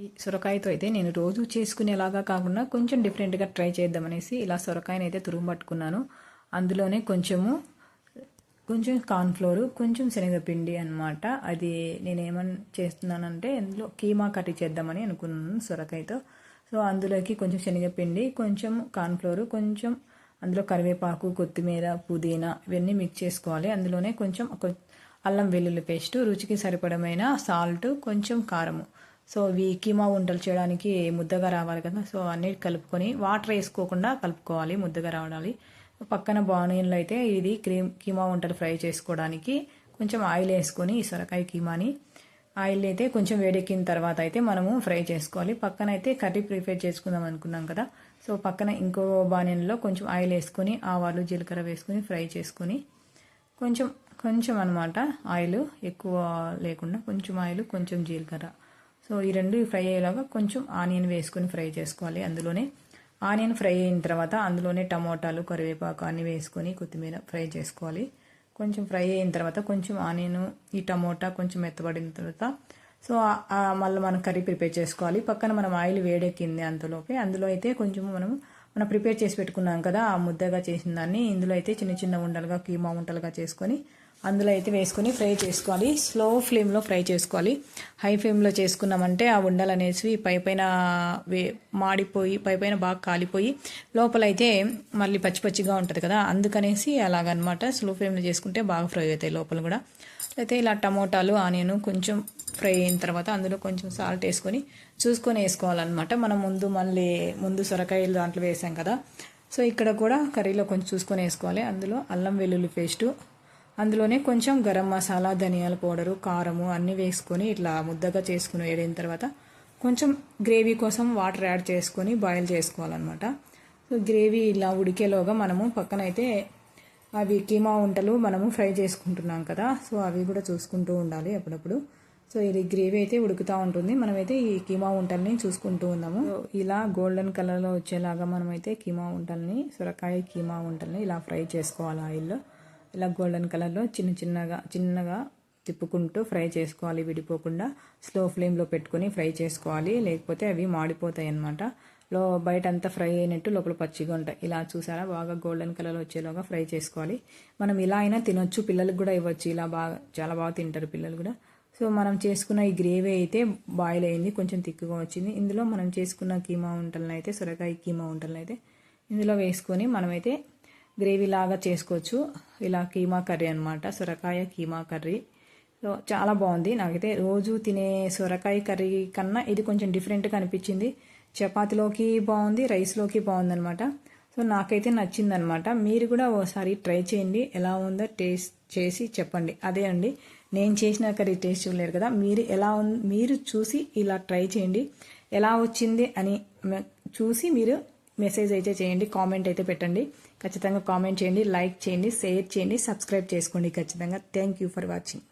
ఈ సొరకాయతో అయితే నేను రోజు చేసుకునేలాగా కాకుండా కొంచెం డిఫరెంట్గా ట్రై చేద్దామనేసి ఇలా సొరకాయని అయితే తురుము పట్టుకున్నాను. అందులోనే కొంచెం కార్న్ఫ్లోర్, కొంచెం శనగపిండి అనమాట. అది నేనేమని చేస్తున్నానంటే ఇందులో కీమా కర్రీ చేద్దామని అనుకున్నాను సొరకాయతో. సో అందులోకి కొంచెం శనగపిండి, కొంచెం కార్న్ఫ్లోర్, కొంచెం అందులో కరివేపాకు, కొత్తిమీర, పుదీనా ఇవన్నీ మిక్స్ చేసుకోవాలి. అందులోనే కొంచెం అల్లం వెల్లుల్లి పేస్ట్, రుచికి సరిపడమైన సాల్ట్, కొంచెం కారము. సో ఇవి కీమా వంటలు చేయడానికి ముద్దగా రావాలి కదా, సో అన్నీ కలుపుకొని వాటర్ వేసుకోకుండా కలుపుకోవాలి, ముద్దగా రావాలి. పక్కన బానియన్లో అయితే ఇది కీమా వంటలు ఫ్రై చేసుకోవడానికి కొంచెం ఆయిల్ వేసుకొని ఈ సొరకాయ కీమాని ఆయిల్ అయితే కొంచెం వేడెక్కిన తర్వాత అయితే మనము ఫ్రై చేసుకోవాలి. పక్కన అయితే కర్రీ ప్రిపేర్ చేసుకుందాం అనుకున్నాం కదా, సో పక్కన ఇంకో బానియన్లో కొంచెం ఆయిల్ వేసుకొని ఆవాలు జీలకర్ర వేసుకొని ఫ్రై చేసుకొని కొంచెం అనమాట ఆయిల్ ఎక్కువ లేకుండా కొంచెం ఆయిల్ కొంచెం జీలకర్ర, సో ఈ రెండు ఫ్రై అయ్యేలాగా కొంచెం ఆనియన్ వేసుకొని ఫ్రై చేసుకోవాలి. అందులోనే ఆనియన్ ఫ్రై అయిన తర్వాత అందులోనే టమోటాలు, కరివేపాకు అన్నీ వేసుకొని కొత్తిమీర ఫ్రై చేసుకోవాలి. కొంచెం ఫ్రై అయిన తర్వాత కొంచెం ఆనియన్, ఈ టమోటా కొంచెం మెత్తబడిన తర్వాత సో మళ్ళీ మనం కర్రీ ప్రిపేర్ చేసుకోవాలి. పక్కన మనం ఆయిల్ వేడెక్కింది అంతలోపే అందులో అయితే కొంచెం మనం ప్రిపేర్ చేసి పెట్టుకున్నాం కదా, ఆ ముద్దగా చేసిన దాన్ని ఇందులో అయితే చిన్న చిన్న ఉండలుగా కీమా ఉండలుగా చేసుకొని అందులో అయితే వేసుకొని ఫ్రై చేసుకోవాలి. స్లో ఫ్లేమ్లో ఫ్రై చేసుకోవాలి. హై ఫ్లేమ్లో చేసుకున్నామంటే ఆ ఉండలు అనేసి పైపైన మాడిపోయి పైపైన బాగా కాలిపోయి లోపలైతే మళ్ళీ పచ్చిగా ఉంటుంది కదా, అందుకనేసి అలాగనమాట. స్లో ఫ్లేమ్లో చేసుకుంటే బాగా ఫ్రై అవుతాయి లోపల కూడా. అయితే ఇలా టమోటాలు, ఆనియన్ కొంచెం ఫ్రై అయిన తర్వాత అందులో కొంచెం సాల్ట్ వేసుకొని చూసుకొని వేసుకోవాలన్నమాట. మనం ముందు సొరకాయలు దాంట్లో వేసాం కదా, సో ఇక్కడ కూడా కర్రీలో కొంచెం చూసుకొని వేసుకోవాలి. అందులో అల్లం వెల్లుల్లి పేస్టు, అందులోనే కొంచెం గరం మసాలా, ధనియాల పౌడరు, కారము అన్నీ వేసుకొని ఇట్లా ముద్దగా చేసుకుని వేడిన తర్వాత కొంచెం గ్రేవీ కోసం వాటర్ యాడ్ చేసుకొని బాయిల్ చేసుకోవాలన్నమాట. సో గ్రేవీ ఇలా ఉడికేలోగా మనము పక్కనైతే అవి కీమా వంటలు మనము ఫ్రై చేసుకుంటున్నాం కదా, సో అవి కూడా చూసుకుంటూ ఉండాలి అప్పుడప్పుడు. సో ఇది గ్రేవీ అయితే ఉడుకుతూ ఉంటుంది, మనమైతే ఈ కీమా వంటల్ని చూసుకుంటూ ఉన్నాము. ఇలా గోల్డెన్ కలర్లో వచ్చేలాగా మనమైతే కీమా వంటల్ని, సొరకాయ కీమా వంటల్ని ఇలా ఫ్రై చేసుకోవాలి ఆయిల్లో. ఇలా గోల్డెన్ కలర్లో చిన్నగా తిప్పుకుంటూ ఫ్రై చేసుకోవాలి, విడిపోకుండా స్లో ఫ్లేమ్లో పెట్టుకొని ఫ్రై చేసుకోవాలి, లేకపోతే అవి మాడిపోతాయి అన్నమాట. బయట అంతా ఫ్రై అయినట్టు లోపల పచ్చిగా ఉంటాయి. ఇలా చూసారా, బాగా గోల్డెన్ కలర్ వచ్చేలాగా ఫ్రై చేసుకోవాలి. మనం ఇలా అయినా తినొచ్చు, పిల్లలకు కూడా ఇవ్వచ్చు, ఇలా చాలా బాగా తింటారు పిల్లలు కూడా. సో మనం చేసుకున్న ఈ గ్రేవీ అయితే బాయిల్ అయింది, కొంచెం తిక్కుగా వచ్చింది. ఇందులో మనం చేసుకున్న కీమా వంటలను అయితే, సొరకాయ కీమా వంటలను అయితే ఇందులో వేసుకొని మనమైతే గ్రేవీ లాగా చేసుకోవచ్చు. ఇలా కీమా కర్రీ అనమాట, సొరకాయ కీమా కర్రీ. సో చాలా బాగుంది. నాకైతే రోజు తినే సొరకాయ కర్రీ కన్నా ఇది కొంచెం డిఫరెంట్గా అనిపించింది. చపాతీలోకి బాగుంది, రైస్లోకి బాగుంది అనమాట. సో నాకైతే నచ్చిందనమాట. మీరు కూడా ఓసారి ట్రై చేయండి, ఎలా ఉందో టేస్ట్ చేసి చెప్పండి. అదే అండి, నేను చేసిన కర్రీ టేస్ట్ చూడలేరు కదా, మీరు చూసి ఇలా ట్రై చేయండి, ఎలా వచ్చింది అని చూసి మీరు మెసేజ్ అయితే చేయండి, కామెంట్ అయితే పెట్టండి. ఖచ్చితంగా కామెంట్ చేయండి, లైక్ చేయండి, షేర్ చేయండి, సబ్స్క్రైబ్ చేసుకోండి ఖచ్చితంగా. Thank you for watching.